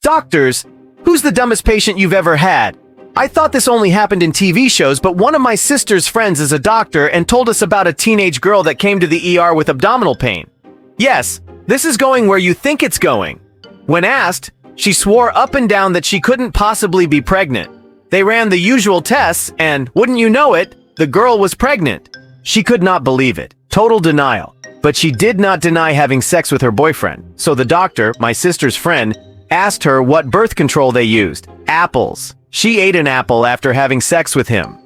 Doctors, who's the dumbest patient you've ever had? I thought this only happened in TV shows, but one of my sister's friends is a doctor and told us about a teenage girl that came to the ER with abdominal pain. Yes, this is going where you think it's going. When asked, she swore up and down that she couldn't possibly be pregnant. They ran the usual tests, and wouldn't you know it, the girl was pregnant. She could not believe it. Total denial. But she did not deny having sex with her boyfriend. So the doctor, my sister's friend, asked her what birth control they used. Apples. She ate an apple after having sex with him.